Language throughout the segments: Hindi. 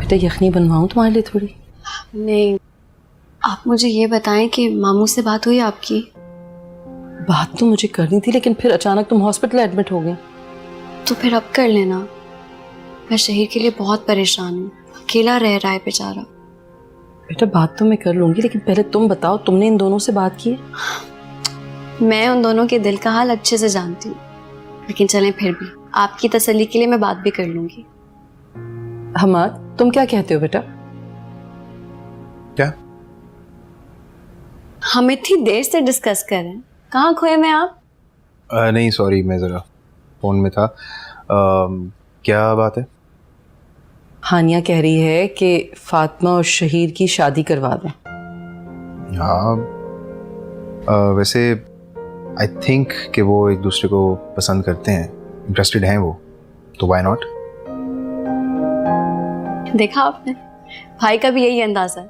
बेटा यखनी बनवाऊँ तुम्हारे लिए थोड़ी? नहीं, आप मुझे ये बताएं कि मामू से बात हुई आपकी? बात तो मुझे करनी थी, लेकिन फिर अचानक तुम हॉस्पिटल एडमिट हो गई। तो फिर अब कर लेना। मैं शहीर के लिए बहुत परेशान हूँ, अकेला रह रहा है बेचारा। बेटा बात तो मैं कर लूंगी, लेकिन पहले तुम बताओ, तुमने इन दोनों से बात की है? मैं उन दोनों के दिल का हाल अच्छे से जानती हूँ, लेकिन चलें फिर भी आपकी तसल्ली के लिए मैं बात भी कर लूंगी। हमाद, तुम क्या कहते हो बेटा? क्या? हम इतनी देर से डिस्कस कर रहे हैं, कहाँ खोए में आप? नहीं सॉरी, मैं ज़रा फ़ोन में था। क्या बात है? हानिया कह रही है कि फातिमा और शहीर की शादी करवा दें। हाँ, वैसे आई थिंक कि वो एक दूसरे को पसंद करते हैं, इंटरेस्टेड हैं वो, तो व्हाई नॉट? देखा आपने, भाई का भी यही अंदाजा है।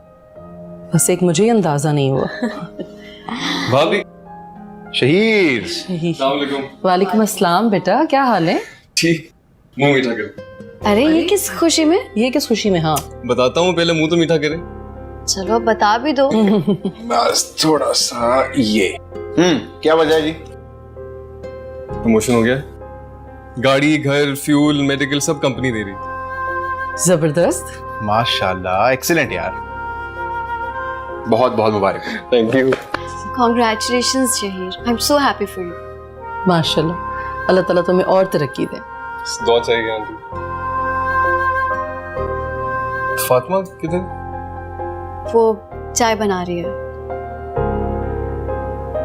बस एक मुझे ही अंदाजा नहीं हुआ। भाभी, शहीर, वालेकुम अस्सलाम बेटा, क्या हाल है? ठीक, मुंह मीठा करें। अरे ये किस खुशी में? ये किस खुशी में? हाँ बताता हूँ, पहले मुंह तो मीठा करें। चलो अब बता भी दो। बस थोड़ा सा ये। क्या वजह है जी? प्रमोशन हो गया, गाड़ी, घर, फ्यूल, मेडिकल सब कंपनी दे रही। जबरदस्त, माशाल्लाह, एक्सीलेंट यार, बहुत बहुत मुबारक। Thank you. Congratulations Shaheer, I am so happy for you. माशाल्लाह, अल्लाह ताला तुम्हें और तरक्की दे। दुआ चाहिए आंटी। फातिमा किधर? वो चाय बना रही है।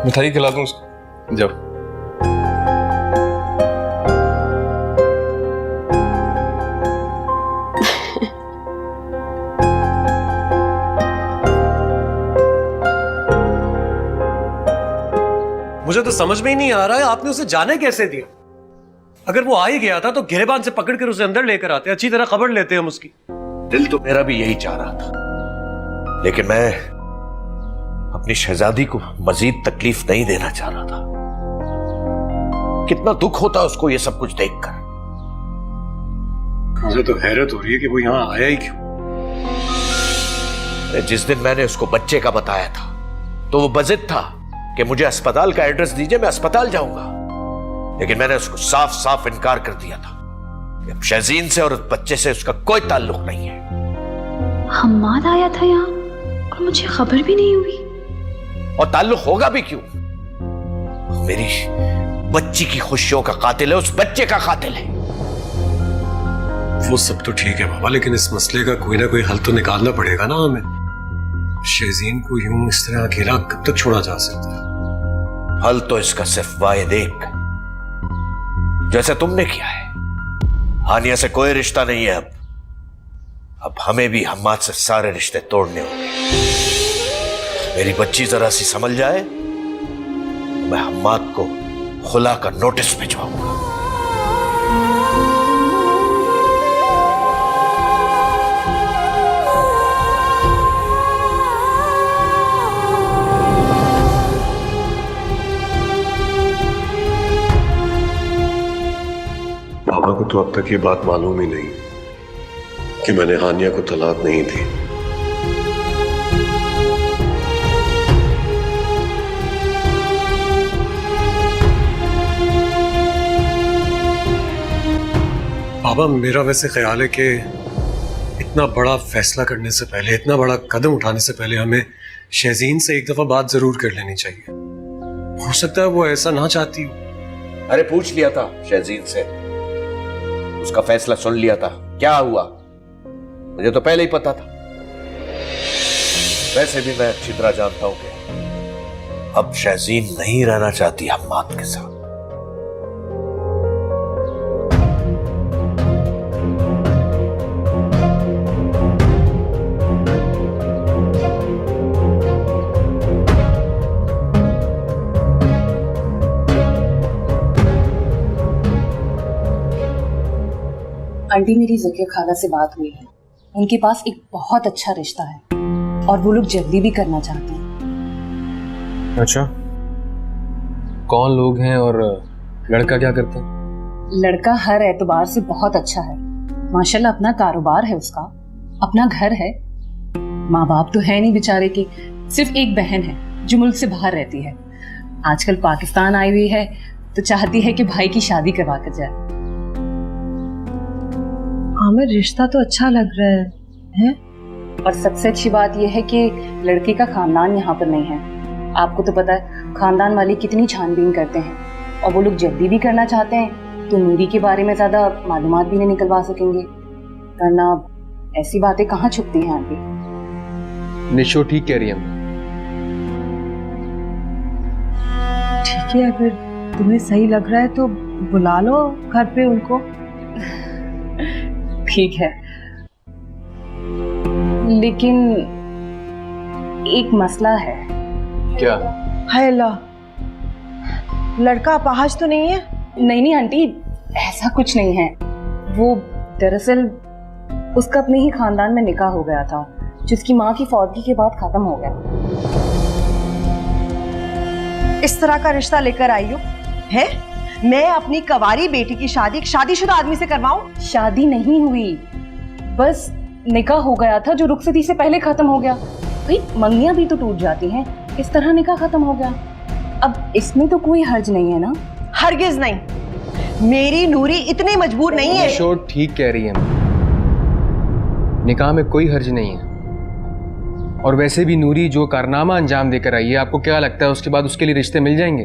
मिठाई खिला दूं उसको? जाओ। मुझे तो समझ में ही नहीं आ रहा है आपने उसे जाने कैसे दिया? अगर वो आ ही गया था तो गिरेबान से पकड़कर उसे अंदर लेकर आते, अच्छी तरह खबर लेते हम उसकी। दिल तो मेरा भी यही चाह रहा था, लेकिन मैं अपनी शहजादी को मजीद तकलीफ नहीं देना चाह रहा था। कितना दुख होता उसको ये सब कुछ देखकर। मुझे तो हैरत हो रही है कि वो यहां आया ही क्यों। जिस दिन मैंने उसको बच्चे का बताया था तो वो बजिद था कि मुझे अस्पताल का एड्रेस दीजिए, मैं अस्पताल जाऊंगा। लेकिन मैंने उसको साफ साफ इनकार कर दिया था कि अब शहजीन से और उस बच्चे से उसका कोई ताल्लुक नहीं है। हम्माद आया था यहाँ और मुझे खबर भी नहीं हुई। और ताल्लुक होगा भी क्यों? मेरी बच्ची की खुशियों का कातिल है, उस बच्चे का कातिल है। वो सब तो ठीक है बाबा, लेकिन इस मसले का कोई ना कोई हल तो निकालना पड़ेगा ना हमें। शहजीन को यूं इस तरह अकेला कब तक छोड़ा जा सकता है? हल तो इसका सिर्फ वाहिद एक, जैसे तुमने किया है। हानिया से कोई रिश्ता नहीं है अब हमें भी हम्माद से सारे रिश्ते तोड़ने होंगे। मेरी बच्ची जरा सी समझ जाए तो मैं हम्माद को खुला का नोटिस भिजवाऊंगा। बाबा को तो अब तक ये बात मालूम ही नहीं कि मैंने हानिया को तलाक नहीं दी। बाबा मेरा वैसे ख्याल है कि इतना बड़ा फैसला करने से पहले, इतना बड़ा कदम उठाने से पहले हमें शहजीन से एक दफा बात जरूर कर लेनी चाहिए। हो सकता है वो ऐसा ना चाहती हो। अरे पूछ लिया था शहजीन से, उसका फैसला सुन लिया था। क्या हुआ मुझे तो पहले ही पता था। वैसे भी मैं अच्छी तरह जानता हूं कि अब शहजीन नहीं रहना चाहती हम्माद के साथ। आंटी मेरी ज़किया खाला से बात हुई है, उनके पास एक बहुत अच्छा रिश्ता है और वो लोग जल्दी भी करना चाहते हैं। अच्छा, कौन लोग हैं और लड़का क्या करता है? लड़का हर एतबार से बहुत अच्छा है, माशाल्लाह अपना कारोबार है उसका, अपना घर है, माँ बाप तो है नहीं बेचारे के, सिर्फ एक बहन है जो मुल्क से बाहर रहती है। आजकल पाकिस्तान आई हुई है तो चाहती है कि भाई की शादी करवा कर जाए। आमिर, रिश्ता तो अच्छा लग रहा है? और सबसे अच्छी बात यह है कि लड़के का खानदान यहाँ पर नहीं है। आपको तो पता है खानदान वाले कितनी छानबीन करते हैं, और वो लोग जल्दी भी करना चाहते हैं तो नूरी के बारे में ज्यादा मालूमात भी नहीं निकलवा सकेंगे, वरना ऐसी बातें कहाँ छुपती हैं आगे। निशो ठीक कह रही है। ठीक है, अगर तुम्हें सही लग रहा है तो बुला लो घर पे उनको। ठीक है, लेकिन एक मसला है। क्या? हाय अल्लाह, लड़का अपाहज तो नहीं है? नहीं नहीं आंटी, ऐसा कुछ नहीं है। वो दरअसल उसका अपने ही खानदान में निकाह हो गया था, जिसकी माँ की फौतगी के बाद खत्म हो गया। इस तरह का रिश्ता लेकर आई हो है? मैं अपनी कवारी बेटी की शादी एक शादीशुदा आदमी से करवाऊं? शादी नहीं हुई, बस निकाह हो गया था जो रुखसती से पहले खत्म हो गया। भाई मंगियां भी तो टूट जाती हैं, इस तरह निकाह खत्म हो गया। अब इसमें तो कोई हर्ज नहीं है ना? हरगिज नहीं, मेरी नूरी इतनी मजबूर नहीं है। निशो ठीक कह रही है, निकाह में कोई हर्ज नहीं है। और वैसे भी नूरी जो कारनामा अंजाम देकर आई है, आपको क्या लगता है उसके बाद उसके लिए रिश्ते मिल जाएंगे?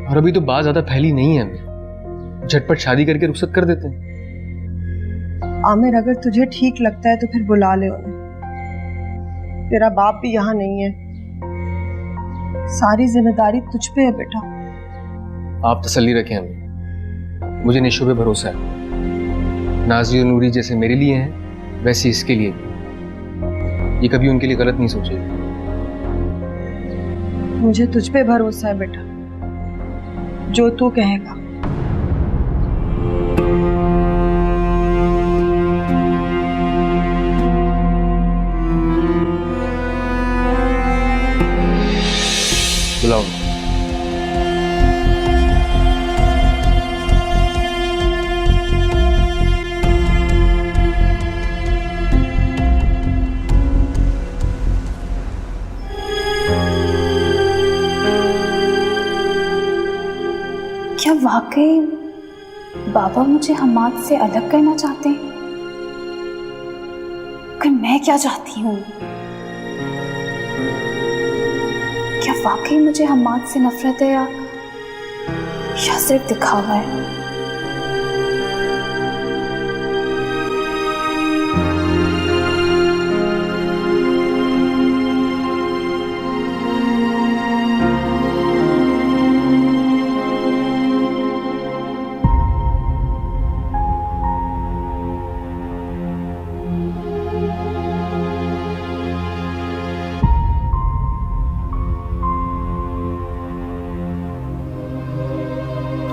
और अभी तो बात ज्यादा फैली नहीं है, झटपट शादी करके रुखसत कर देते हैं। आमिर, अगर तुझे ठीक लगता है तो फिर बुला ले उन्हें। तेरा बाप भी यहाँ नहीं है, सारी जिम्मेदारी तुझ पे है बेटा। आप तसल्ली रखें हमें, मुझे निशो पे भरोसा है। नाज़ी और नूरी जैसे मेरे लिए हैं वैसे इसके लिए भी। ये कभी उनके लिए गलत नहीं सोचेगी। मुझे तुझ पे भरोसा है बेटा, जो तू कहेगा। बुलाओ। क्या वाकई बाबा मुझे हम्माद से अलग करना चाहते हैं? पर मैं क्या चाहती हूँ? क्या वाकई मुझे हम्माद से नफरत है या सिर्फ दिखावा है?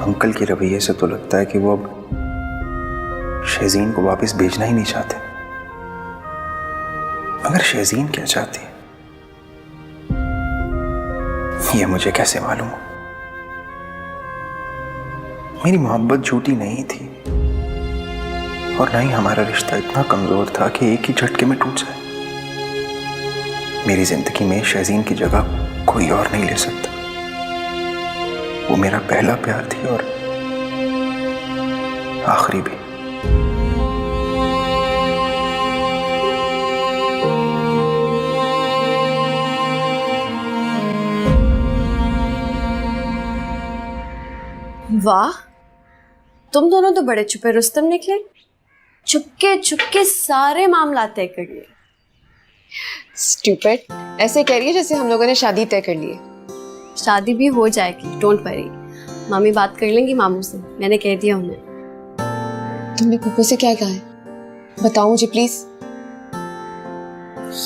अंकल के रवैये से तो लगता है कि वो अब शहजीन को वापस भेजना ही नहीं चाहते। मगर शहजीन क्या चाहती है ये मुझे कैसे मालूम? मेरी मोहब्बत झूठी नहीं थी, और ना ही हमारा रिश्ता इतना कमजोर था कि एक ही झटके में टूट जाए। मेरी जिंदगी में शहजीन की जगह कोई और नहीं ले सकता। वो मेरा पहला प्यार थी और आखिरी भी। वाह, तुम दोनों तो बड़े छुपे रुस्तम निकले। चुपके चुपके सारे मामला तय कर लिए। स्टूपिड, ऐसे कह रही है जैसे हम लोगों ने शादी तय कर ली है। शादी भी हो जाएगी, डोंट वरी। मामी बात कर लेंगी मामू से, मैंने कह दिया उन्हें। तुमने पप्पू से क्या कहा है? बताओ मुझे प्लीज।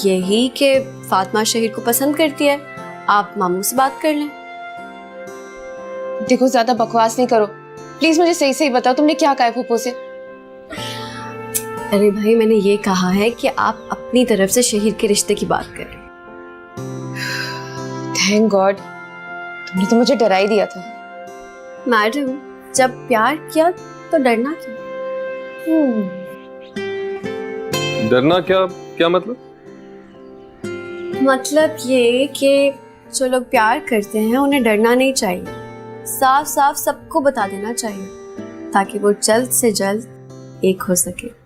यही कि फातिमा शहीर को पसंद करती है, आप मामू से बात कर लें। देखो, ज्यादा बकवास नहीं करो प्लीज, मुझे सही सही बताओ तुमने क्या कहा है पप्पू से। अरे भाई, मैंने ये कहा है कि आप अपनी तरफ से शहीर के रिश्ते की बात करें। थैंक गॉड, तुमने तो मुझे डरा ही दिया था। मैडम, जब प्यार किया तो डरना क्यों? डरना क्या क्या मतलब? मतलब ये कि जो लोग प्यार करते हैं उन्हें डरना नहीं चाहिए, साफ साफ सबको बता देना चाहिए ताकि वो जल्द से जल्द एक हो सके।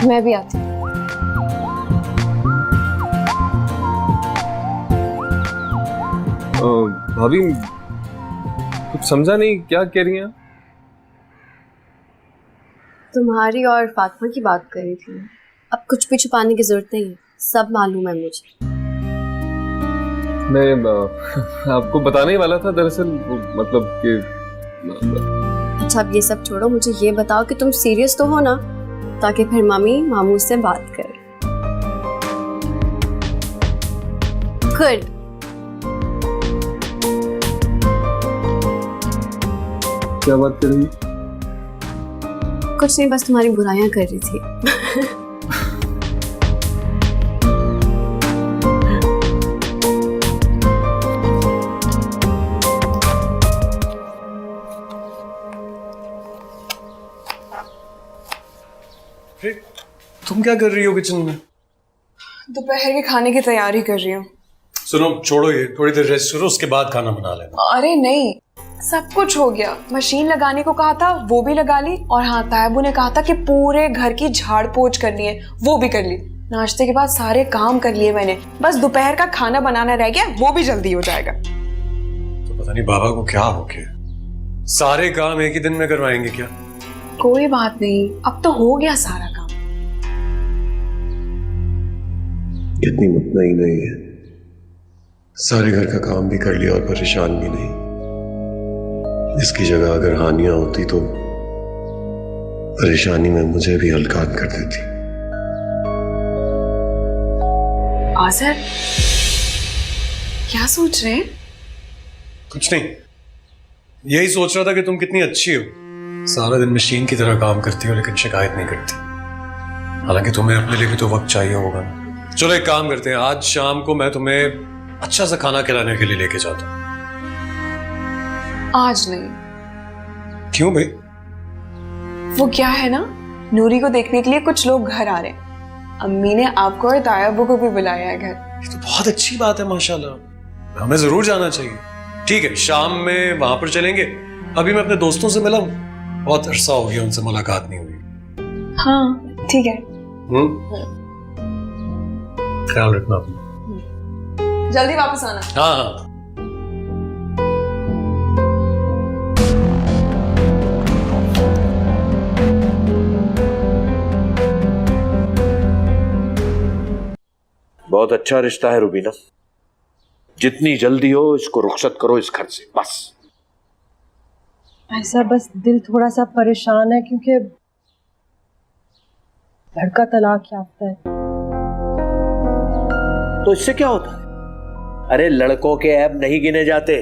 मैं भी आती हूँ। भाभी कुछ समझा नहीं, क्या कह रही हैं? तुम्हारी और फातिमा की बात कर रही थी। अब कुछ भी छुपाने की जरूरत नहीं है, सब मालूम है मुझे। मैं आपको बताने ही वाला था दरअसल, मतलब कि अच्छा अब ये सब छोड़ो, मुझे ये बताओ कि तुम सीरियस तो हो ना, ताकि फिर मम्मी मामू से बात करें। गुड। क्या बात कर रही? कुछ नहीं, बस तुम्हारी बुराइयां कर रही थी। तुम क्या कर रही हो किचन में? दोपहर के खाने की तैयारी कर रही हूँ। सुनो छोड़ो ये, थोड़ी देर रेस्ट करो, उसके बाद खाना बना लेना। अरे नहीं, सब कुछ हो गया। मशीन लगाने को कहा था वो भी लगा ली, और हाँ तायबू ने कहा था कि पूरे घर की झाड़ पोंछ करनी है, वो भी कर ली। नाश्ते के बाद सारे काम कर लिए मैंने, बस दोपहर का खाना बनाना रह गया, वो भी जल्दी हो जाएगा। तो पता नहीं बाबा को क्या हो गया, सारे काम एक ही दिन में करवाएंगे क्या? कोई बात नहीं, अब तो हो गया सारा काम। कितनी मुतमईन नहीं है, सारे घर का काम भी कर लिया और परेशान भी नहीं। इसकी जगह अगर हानिया होती तो परेशानी में मुझे भी हल्कान कर देती। आज़र, क्या सोच रहे हैं? कुछ नहीं, यही सोच रहा था कि तुम कितनी अच्छी हो, सारा दिन मशीन की तरह काम करती हो लेकिन शिकायत नहीं करती। हालांकि तुम्हें अपने लिए भी तो वक्त चाहिए होगा। चलो एक काम करते हैं, आज शाम को मैं तुम्हें अच्छा सा खाना खिलाने के लिए लेके जाता हूँ। आज नहीं। क्यों भाई? वो क्या है ना, नूरी को देखने के लिए कुछ लोग घर आ रहे हैं। अम्मी ने आपको और तायाबू को भी बुलाया है घर। ये तो बहुत अच्छी बात है माशाल्लाह, हमें जरूर जाना चाहिए। ठीक है, शाम में वहां पर चलेंगे। अभी मैं अपने दोस्तों से मिला हूँ, बहुत अरसा हो गया उनसे मुलाकात नहीं हुई। हाँ ठीक है। ख्याल रखना अपना, जल्दी वापस आना। हाँ हाँ। बहुत अच्छा रिश्ता है रुबीना, जितनी जल्दी हो इसको रुखसत करो इस घर से, बस। ऐसा बस दिल थोड़ा सा परेशान है क्योंकि लड़का तलाक याफ्ता है। तो इससे क्या होता है? अरे लड़कों के ऐब नहीं गिने जाते,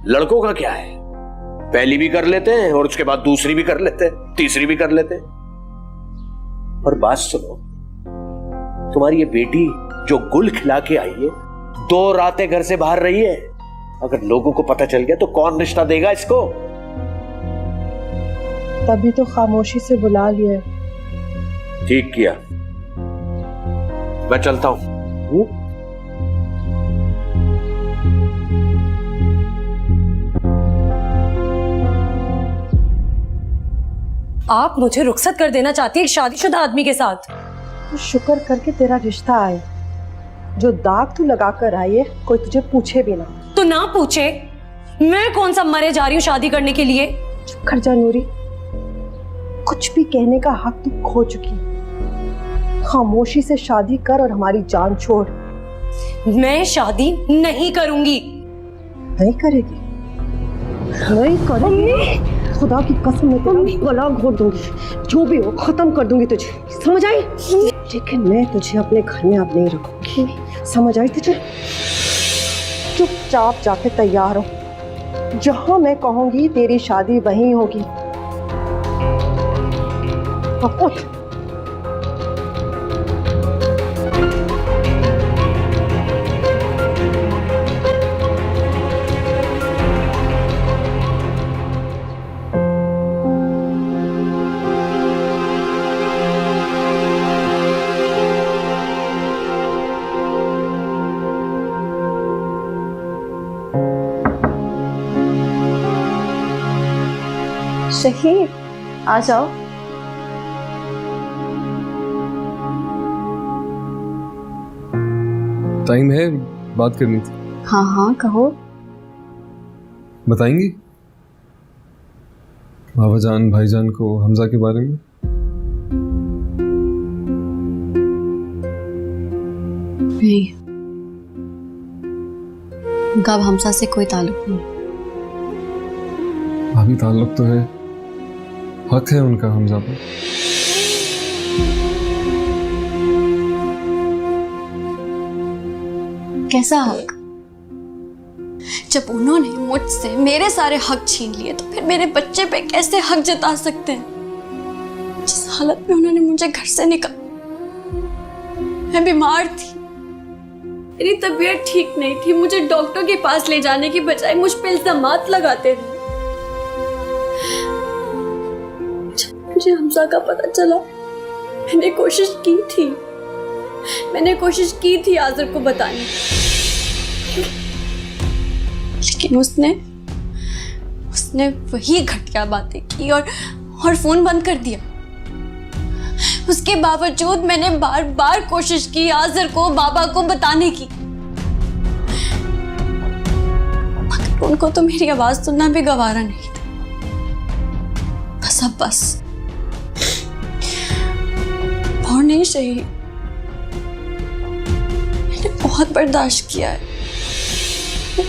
लड़कों का क्या है, पहली भी कर लेते हैं और उसके बाद दूसरी भी कर लेते हैं, तीसरी भी कर लेते हैं। और बात सुनो, तुम्हारी ये बेटी जो गुल खिला के आई है, 2 रातें घर से बाहर रही है, अगर लोगों को पता चल गया तो कौन रिश्ता देगा इसको? तभी तो खामोशी से बुला लिया। ठीक किया, मैं चलता हूं। आप मुझे रुखसत कर देना चाहती है एक शादीशुदा आदमी के साथ? तो शुक्र करके तेरा रिश्ता आए, जो दाग तू लगा कर आई है कोई तुझे पूछे भी ना। तो ना पूछे, मैं कौन सा मरे जा रही हूँ शादी करने के लिए? चुप कर जा नूरी, कुछ भी कहने का हक तू खो चुकी। खामोशी से शादी कर और हमारी जान छोड़। मैं शादी नहीं करूंगी। नहीं करेगी? नहीं करेगी? खुदा की कसम मैं तेरा गला घोट दूंगी, जो भी हो खत्म कर दूंगी तुझे, समझ आई? लेकिन मैं तुझे अपने घर में अब नहीं रखूंगी, समझ आई तुझे? चुपचाप जाके तैयार हो, जहां मैं कहूंगी तेरी शादी वहीं होगी। अब उठ। शहीद, आ जाओ। टाइम है, बात करनी थी। हाँ हाँ कहो। बताएंगी बाबा जान भाईजान को हमजा के बारे में? नहीं, उनका अब हमसा से कोई ताल्लुक नहीं। भाभी ताल्लुक तो है, हक है उनका हमजा पर। कैसा हक? जब उन्होंने मुझसे मेरे सारे हक छीन लिए तो फिर मेरे बच्चे पे कैसे हक जता सकते हैं? जिस हालत में उन्होंने मुझे घर से निकाला, मैं बीमार थी, मेरी तबीयत ठीक नहीं थी, मुझे डॉक्टर के पास ले जाने की बजाय मुझ पे इल्जामात लगाते रहे। जब मुझे हमजा का पता चला, मैंने कोशिश की थी आज़र को बताने, लेकिन उसने वही घटिया बातें की और फोन बंद कर दिया। उसके बावजूद मैंने बार बार कोशिश की आज़र को, बाबा को बताने की, मगर उनको तो मेरी आवाज सुनना भी गवारा नहीं था। बस और नहीं सही, मैंने बहुत बर्दाश्त किया है,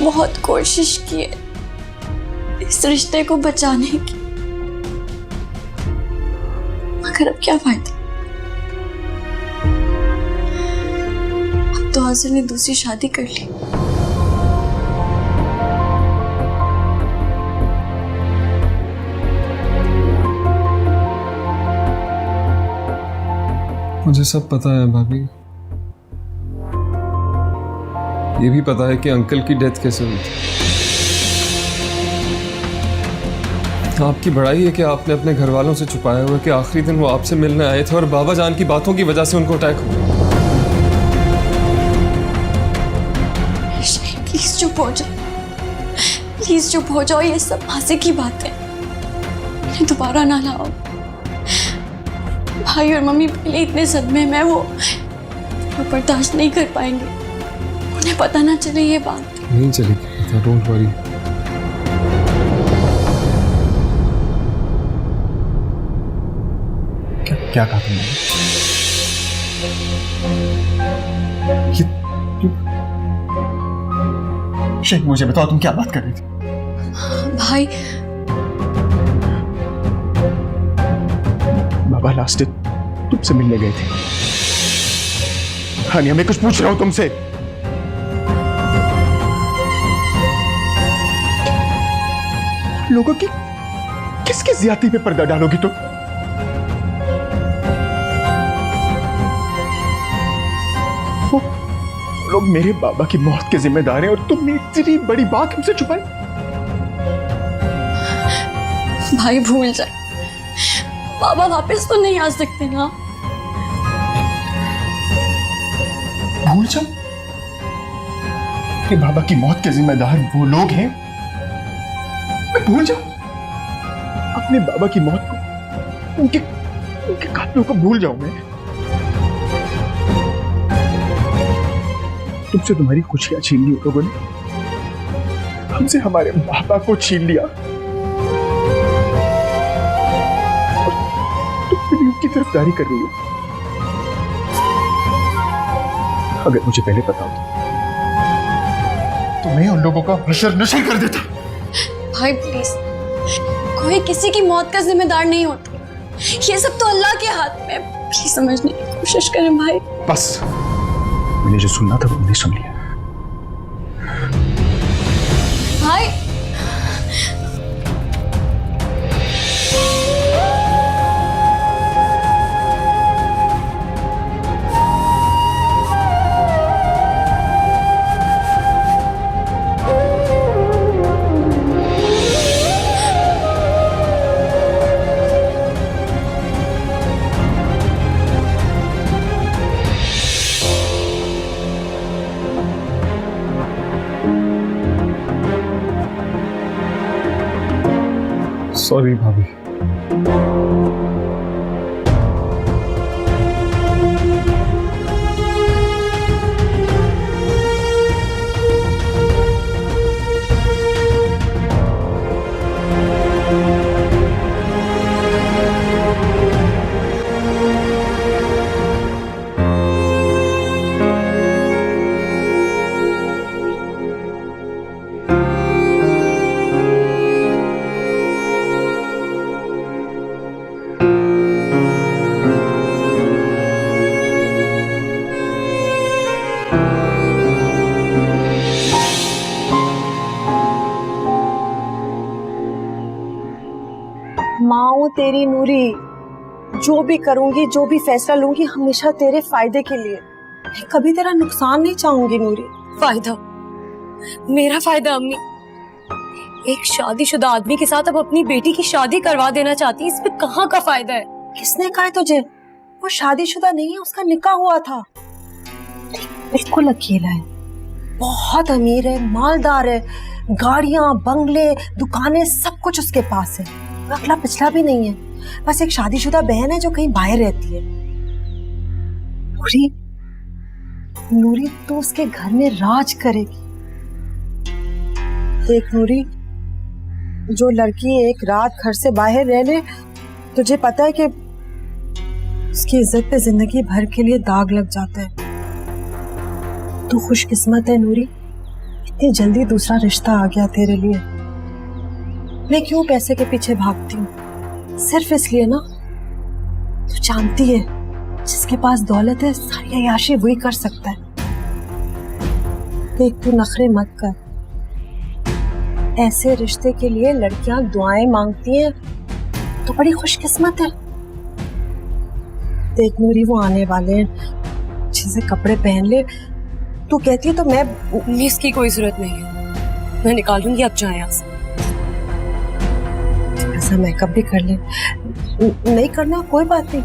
बहुत कोशिश की है इस रिश्ते को बचाने की, मगर अब क्या फायदा? अब तो आज़र ने दूसरी शादी कर ली। मुझे सब पता है भाभी, ये भी पता है कि अंकल की डेथ कैसे हुई थी। आपकी बड़ाई है कि आपने अपने घर वालों से छुपाया हुआ कि आखिरी दिन वो आपसे मिलने आए थे और बाबा जान की बातों की वजह से उनको अटैक हो गया। प्लीज चुप हो जाओ, प्लीज चुप हो जाओ, ये सब मजे की बात है, इन्हें दोबारा ना लाओ। भाई और मम्मी पहले इतने सदमे में, वो बर्दाश्त नहीं कर पाएंगे, उन्हें पता ना चले ये बात। नहीं चलेगी, डोंट वरी। क्या कहा तुमने? शेख मुझे बताओ, तुम क्या बात कर रही थी? भाई बाबा लास्ट डे तुमसे मिलने गए थे। हानिया, मैं कुछ पूछ रहा हूं तुमसे। लोगों की किसकी ज्यादती पे पर्दा डालोगी तुम? वो लोग मेरे बाबा की मौत के जिम्मेदार हैं और तुमने इतनी बड़ी बात हमसे छुपाई। भाई भूल जाए, बाबा वापस तो नहीं आ सकते ना। भूल जाओ? कि बाबा की मौत के जिम्मेदार वो लोग हैं? मैं भूल जाऊं अपने बाबा की मौत को, उनके कातलों को भूल जाऊं मैं? तुमसे तुम्हारी खुशियां छीन ली लोगों ने, हमसे हमारे बाबा को छीन लिया, और तुम भी उनकी तरफदारी कर रही हो। अगर मुझे पहले पता होता तो मैं उन लोगों का हशर नशर कर देता। भाई प्लीज, कोई किसी की मौत का जिम्मेदार नहीं होता, ये सब तो अल्लाह के हाथ में। प्लीज समझने की कोशिश करें भाई। बस, मैंने जो सुनना था वो मैंने सुन लिया। भाई सॉरी भाभी। माँ तेरी नूरी, जो भी करूंगी, जो भी फैसला लूंगी, हमेशा तेरे फायदे के लिए। मैं कभी तेरा नुकसान नहीं चाहूंगी नूरी। फायदा? मेरा फायदा अम्मी? एक शादीशुदा आदमी के साथ अब अपनी बेटी की शादी करवा देना चाहती है, इसमें कहाँ का फायदा है? किसने कहा है तुझे? वो शादीशुदा नहीं है, उसका निकाह हुआ था। बिल्कुल अकेला है, बहुत अमीर है, मालदार है, गाड़ियां, बंगले, दुकानें, सब कुछ उसके पास है। अगला पिछला भी नहीं है, बस एक शादीशुदा बहन है जो कहीं बाहर रहती है। नूरी, नूरी तो उसके घर में राज करेगी। देख नूरी, जो लड़की एक रात घर से बाहर रह ले, तुझे पता है कि उसकी इज्जत पे जिंदगी भर के लिए दाग लग जाता है। तू खुशकिस्मत है नूरी, इतनी जल्दी दूसरा रिश्ता आ गया तेरे लिए। मैं क्यों पैसे के पीछे भागती हूँ? सिर्फ इसलिए ना, तू जानती है जिसके पास दौलत है सारी अय्याशी वही कर सकता है। देख, तू नखरे मत कर। ऐसे रिश्ते के लिए लड़कियां दुआएं मांगती हैं तो बड़ी खुशकिस्मत है। देख नूरी, वो आने वाले हैं, अच्छे से कपड़े पहन ले। तू कहती है तो मैं इसकी कोई जरूरत नहीं है, मैं निकाल लूंगी, अब जाए यहाँ से। ऐसा मेकअप भी कर ले। नहीं करना कोई बात नहीं,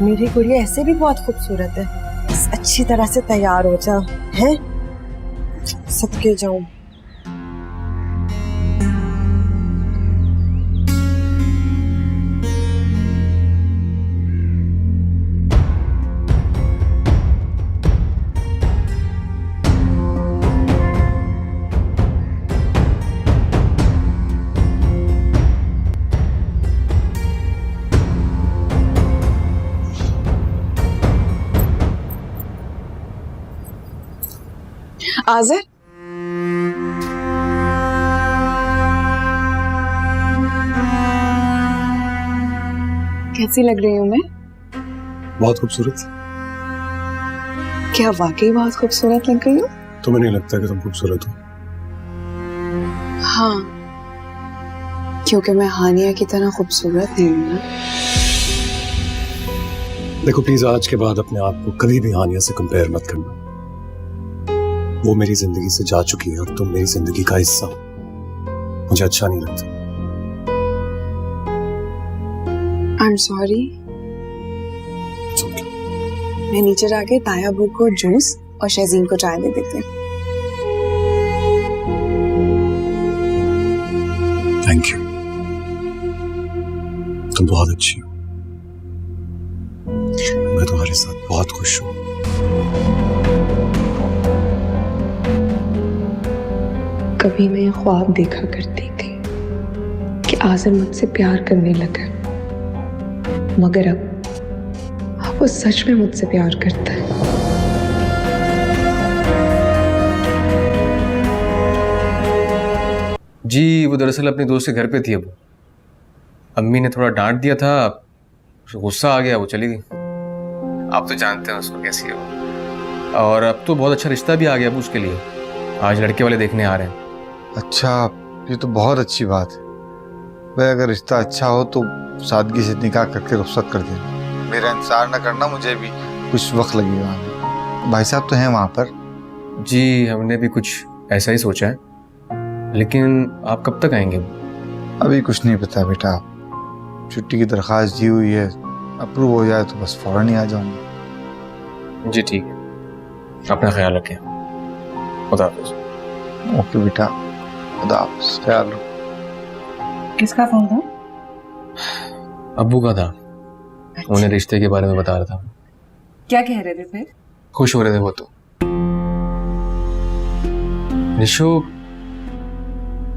मेरी गुड़िया ऐसे भी बहुत खूबसूरत है। बस अच्छी तरह से तैयार हो जा, हैं? सदके जाऊं। आज़िर, कैसी लग रही हूँ मैं? बहुत खूबसूरत। क्या वाकई बहुत खूबसूरत लग रही हूँ? तुम्हें नहीं लगता कि तुम खूबसूरत हो? हाँ, क्योंकि मैं हानिया की तरह खूबसूरत नहीं हूँ ना। देखो प्लीज, आज के बाद अपने आप को कभी भी हानिया से कंपेयर मत करना। वो मेरी जिंदगी से जा चुकी है और तुम मेरी जिंदगी का हिस्सा हो। मुझे अच्छा नहीं लगता। I am sorry. मैं नीचे जाके ताया बू को जूस और शहजीन को चाय दे देती हूँ। थैंक यू, तुम बहुत अच्छी हो। मैं तुम्हारे साथ बहुत खुश हूँ। कभी मैं ये ख्वाब देखा करती थी कि आज़िर मुझसे प्यार करने लगा, मगर अब वो सच में मुझसे प्यार करता है। जी, वो दरअसल अपने दोस्त के घर पे थी। अब अम्मी ने थोड़ा डांट दिया था, गुस्सा आ गया, वो चली गई। आप तो जानते हैं उसको कैसी है वो। और अब तो बहुत अच्छा रिश्ता भी आ गया अब उसके लिए। आज लड़के वाले देखने आ रहे हैं। अच्छा, ये तो बहुत अच्छी बात है भाई। अगर रिश्ता अच्छा हो तो सादगी से निकाह करके रुखसत कर देना। मेरा इंतजार न करना, मुझे भी कुछ वक्त लगेगा। भाई साहब तो हैं वहाँ पर? जी, हमने भी कुछ ऐसा ही सोचा है, लेकिन आप कब तक आएंगे? अभी कुछ नहीं पता बेटा। छुट्टी की दरख्वास्त दी हुई है, अप्रूव हो जाए तो बस फौरन ही आ जाऊंगा। जी ठीक है, अपना ख्याल रखें। खुदा हाफिज़। ओके बेटा, खुदा हाफिज़, ख्याल रखो। किसका फोन था? अब्बू का था। उन्हें रिश्ते के बारे में बता रहा था। क्या कह रहे थे फिर? खुश हो रहे थे वो तो। निशो,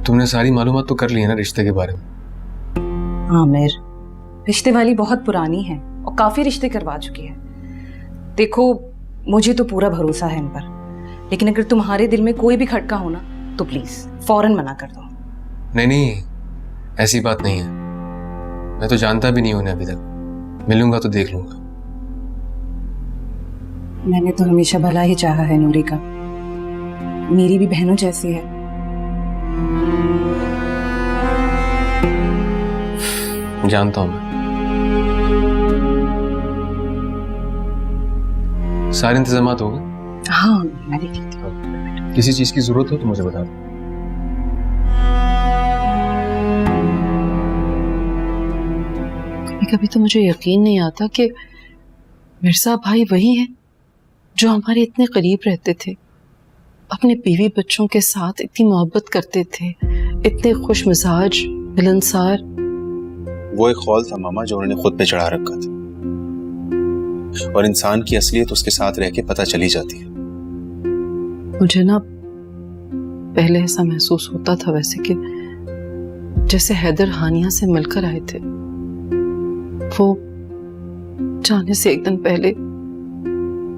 तुमने सारी मालूमात तो कर ली है ना रिश्ते के बारे में? आमिर, रिश्ते वाली बहुत पुरानी है और काफी रिश्ते करवा चुकी है। देखो, मुझे तो पूरा भरोसा है इन पर, लेकिन अगर तुम्हारे दिल में कोई भी खटका हो ना तो प्लीज फौरन मना कर दो। नहीं, ऐसी बात नहीं है। मैं तो जानता भी नहीं उन्हें अभी तक। मिलूंगा तो देख लूंगा। मैंने तो हमेशा भला ही चाहा है नूरी का। मेरी भी बहनों जैसी है। जानता हूं मैं। सारे इंतजामात हो गए? हाँ, मैं देख लेती हूँ। किसी चीज की जरूरत हो तो मुझे बता दो। कभी कभी तो मुझे यकीन नहीं आता कि मिर्जा भाई वही हैं जो हमारे इतने करीब रहते थे, अपने बीवी बच्चों के साथ इतनी मोहब्बत करते थे, इतने खुश मिजाज, मिलनसार। वो एक खौल था मामा जो उन्होंने खुद पे चढ़ा रखा था, और इंसान की असलियत उसके साथ रह के पता चली जाती है। मुझे ना पहले ऐसा महसूस होता था वैसे कि जैसे हैदर हानिया से मिलकर आए थे। वो जाने से एक दिन पहले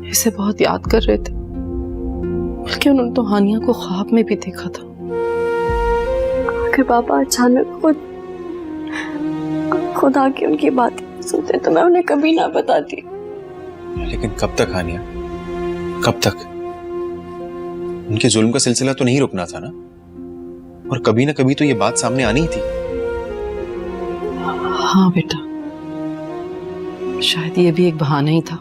इसे बहुत याद कर रहे थे, बल्कि उन्होंने तो हानिया को ख्वाब में भी देखा था। अगर पापा अचानक खुद आके उनकी बातें सुनते तो मैं उन्हें कभी ना बताती। लेकिन कब तक हानिया, कब तक? उनके जुल्म का सिलसिला तो नहीं रुकना था ना, और कभी ना कभी तो ये बात सामने आनी ही थी। हाँ बेटा, शायद ये भी एक बहाना ही था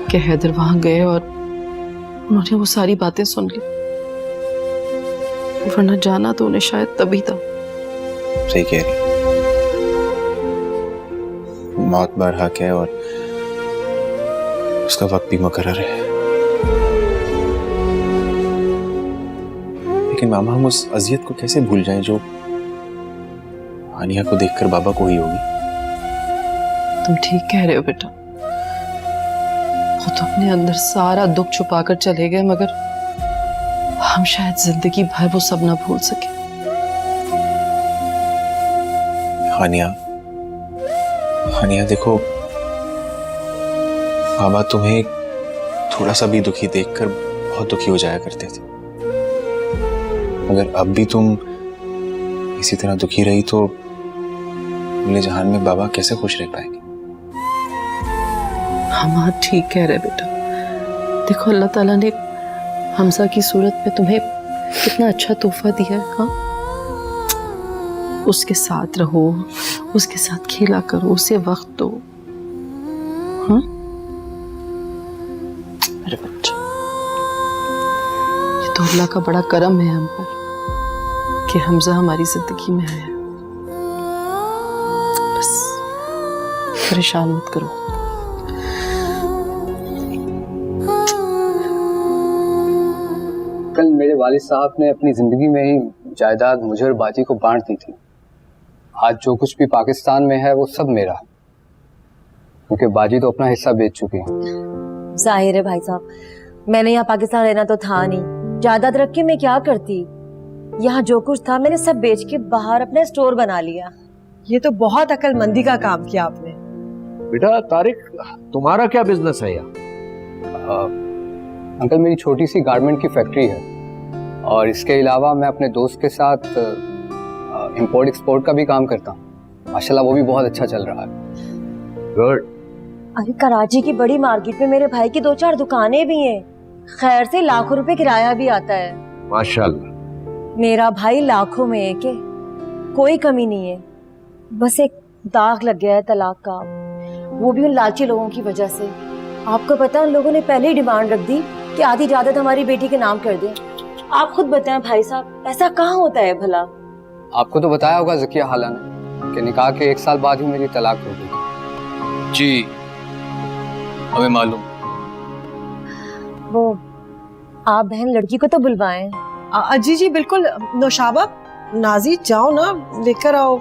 कि हैदर वहां गए और उन्होंने वो सारी बातें सुन ली, वरना जाना तो उन्हें शायद तभी था। सही कह रही, मौत बरहक है और उसका वक्त भी मुकर्रर है। लेकिन मामा, हम उस अजियत को कैसे भूल जाएं जो हानिया को देखकर बाबा को ही होगी। तुम ठीक कह रहे हो बेटा, वो तो अपने अंदर सारा दुख छुपा कर चले गए, मगर हम शायद जिंदगी भर वो सब ना भूल सके। हानिया देखो, बाबा तुम्हें थोड़ा सा भी दुखी देखकर बहुत दुखी हो जाया करते थे। अगर अब भी तुम इसी तरह दुखी रही तो अगले जहान में बाबा कैसे खुश रह पाएंगे? हम ठीक कह रहे बेटा। देखो, अल्लाह ताला ने हमजा की सूरत में तुम्हें कितना अच्छा तोहफा दिया है। हाँ, उसके साथ रहो, उसके साथ खेला करो, उसे वक्त दो। हाँ मेरे बच्चे, ये तो अल्लाह का बड़ा करम है हम पर कि हमजा हमारी जिंदगी में आया। बस परेशान मत करो। कल मेरे वालिद साहब ने अपनी जिंदगी में ही जायदाद मुझे और बाजी को बांट दी थी। आज जो कुछ भी पाकिस्तान में है वो सब मेरा, क्योंकि बाजी तो अपना हिस्सा बेच चुकी है। जाहिर है भाई साहब, मैंने यहाँ पाकिस्तान रहना तो था नहीं। जायदाद रख के मैं क्या करती? यहाँ जो कुछ था मैंने सब बेच के बाहर अपना स्टोर बना लिया। ये तो बहुत अक्लमंदी का काम किया आपने। बेटा तारिक, तुम्हारा क्या बिजनेस है यहाँ? अंकल, मेरी छोटी सी गारमेंट की फैक्ट्री है, और इसके अलावा मैं अपने दोस्त के साथ इंपोर्ट एक्सपोर्ट का भी काम करता हूँ। माशाल्लाह वो भी बहुत अच्छा चल रहा है। गुड। अरे कराची की बड़ी मार्केट में मेरे भाई की 2-4 दुकानें भी हैं। खैर से लाखों रुपए किराया भी आता है। माशाल्लाह। मेरा भाई लाखों में है के कोई कमी नहीं है। बस एक दाग लग गया है तलाक का, वो भी उन लालची लोगों की वजह से। आपको पता है उन लोगों ने पहले ही डिमांड रख दी कि आधी जायदाद हमारी बेटी के नाम कर दें। आप खुद बताएं भाई साहब, ऐसा कहाँ होता है भला? आपको तो बताया होगा ज़किया हाला ने कि निकाह के 1 साल बाद ही मेरी तलाक हो गई। जी हमें मालूम। वो आप बहन लड़की को तो बुलवाएं। जी जी बिल्कुल। नौशाबा, नाजी जाओ ना, लेकर आओ।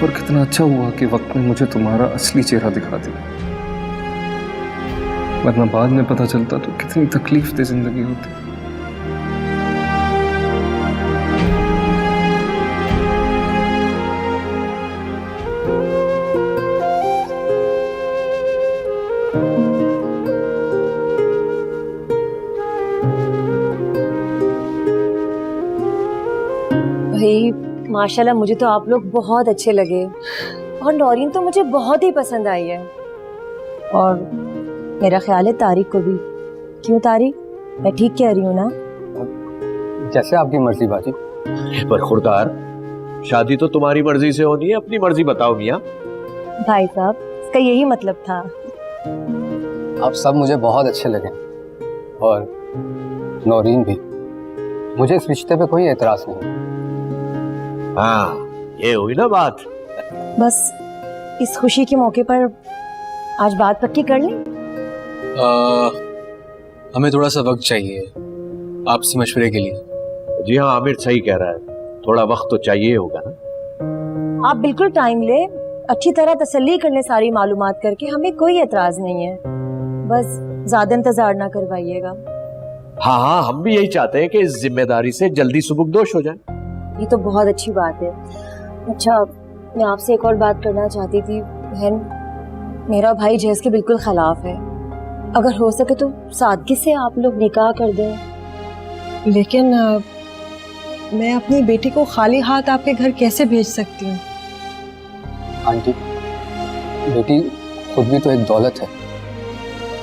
और कितना अच्छा हुआ कि वक्त ने मुझे तुम्हारा असली चेहरा दिखा दिया, वरना बाद में पता चलता तो कितनी तकलीफ दे जिंदगी होती। भाई माशाल्लाह, मुझे तो आप लोग बहुत अच्छे लगे और नौरीन तो मुझे बहुत ही पसंद आई है। और मेरा ख्याल है तारिक को भी। क्यों तारिक, मैं ठीक कह रही हूँ ना? जैसे आपकी मर्जी बाजी। पर खुरदार, शादी तो तुम्हारी मर्जी से होनी है, अपनी मर्जी बताओ मियाँ। भाई साहब, इसका यही मतलब था। आप सब मुझे बहुत अच्छे लगे और नौरीन भी। मुझे इस रिश्ते पे कोई एतराज नहीं। हाँ, ये हुई ना बात। बस इस खुशी के मौके पर आज बात पक्की कर लें। हमें थोड़ा सा वक्त चाहिए आपसे मशवरे के लिए। जी हाँ, आमिर सही कह रहा है, थोड़ा वक्त तो चाहिए होगा ना। आप बिल्कुल टाइम ले, अच्छी तरह तसल्ली कर लें सारी मालूमात करके। हमें कोई एतराज नहीं है, बस ज्यादा इंतजार ना करवाइएगा। हाँ हाँ, हम भी यही चाहते हैं कि इस जिम्मेदारी से जल्दी सुबुकदोश हो जाए। ये तो बहुत अच्छी बात है। अच्छा, मैं आपसे एक और बात करना चाहती थी बहन। मेरा भाई जहेज के बिल्कुल खिलाफ है। अगर हो सके तो सादगी से आप लोग निकाह कर दें। लेकिन मैं अपनी बेटी को खाली हाथ आपके घर कैसे भेज सकती हूँ? आंटी, बेटी खुद भी तो एक दौलत है,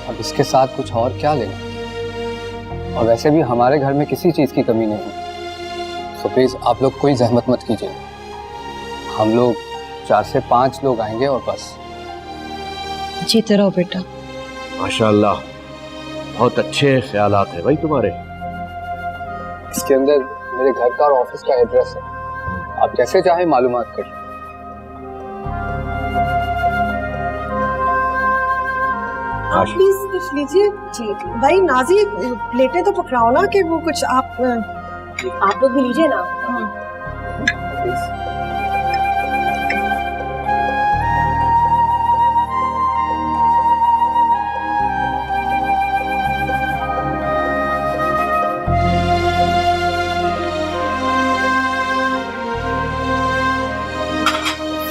अब इसके साथ कुछ और क्या लेना। और वैसे भी हमारे घर में किसी चीज़ की कमी नहीं है, तो प्लीज़ आप लोग कोई जहमत मत कीजिए। हम लोग 4 से 5 लोग आएंगे और बस। जीते रहो बेटा। माशाल्लाह, बहुत अच्छे ख्यालात हैं भाई तुम्हारे। इसके अंदर मेरे घर का और ऑफिस का एड्रेस है, आप जैसे चाहे मालूमात करिए। आप प्लीज कुछ लीजिए। जी भाई, नाजी प्लेटें तो पकड़ाओ ना कि वो कुछ आप लोग भी लीजिए ना।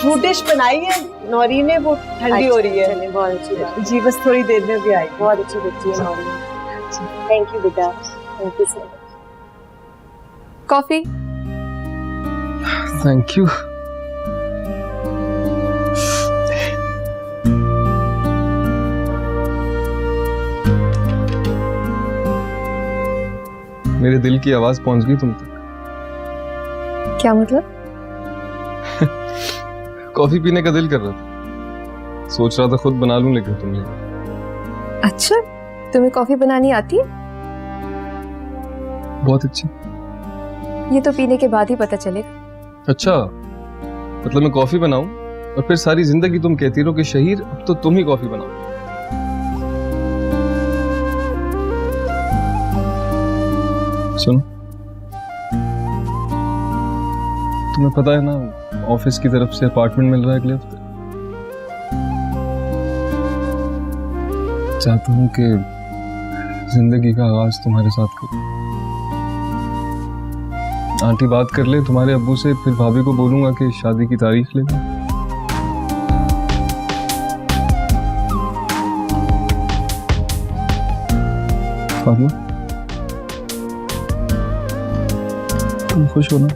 फ्रूट डिश बनाई है नौरी ने, वो ठंडी हो रही है। चलिए, बहुत अच्छी बात। जी, बस थोड़ी देर में भी आई। बहुत अच्छी बच्ची है नौरी। थैंक यू बेटा, thank you so much. Coffee. Thank you. मेरे दिल की आवाज पहुंच गई तुम तक। क्या मतलब? कॉफी पीने का दिल कर रहा था, सोच रहा था खुद बना लूं, लेकिन तुम नहीं। अच्छा, तुम्हें कॉफी बनानी आती है? बहुत अच्छी। ये तो पीने के बाद ही पता चलेगा। अच्छा, मतलब मैं कॉफी बनाऊं और फिर सारी जिंदगी तुम कहती रहो कि शहीर अब तो तुम ही कॉफी बनाओ। सुनो, तुम्हें पता है ना, ऑफिस की तरफ से अपार्टमेंट मिल रहा है अगले हफ्ते। चाहता हूं कि जिंदगी का आगाज तुम्हारे साथ करूं। आंटी बात कर ले तुम्हारे अब्बू से, फिर भाभी को बोलूंगा कि शादी की तारीख ले। फातिमा, तुम खुश हो ना?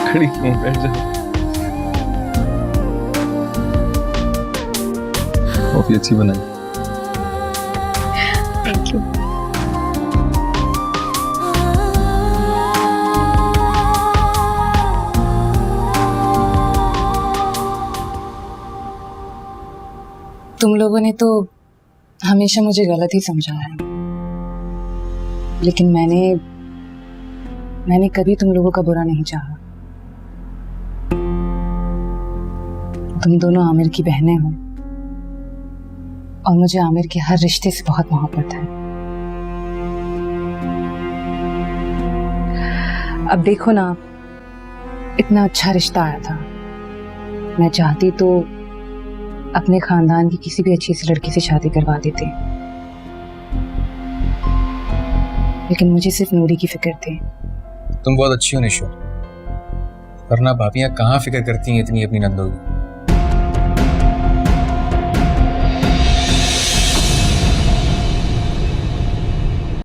खड़ी क्यों, बैठ जाओ। कॉफी अच्छी बनाई। Thank you. तुम लोगों ने तो हमेशा मुझे गलत ही समझा है, लेकिन मैंने कभी तुम लोगों का बुरा नहीं चाहा। तुम दोनों आमिर की बहनें हो और मुझे आमिर के हर रिश्ते से बहुत मोहब्बत है। अब देखो ना, इतना अच्छा रिश्ता आया था, मैं चाहती तो अपने खानदान की किसी भी अच्छी सी लड़की से शादी करवा देती, लेकिन मुझे सिर्फ नूरी की फिक्र थी। तुम बहुत अच्छी हो निशो, वरना भाभियां कहाँ फिक्र करती हैं इतनी अपनी नंदों की।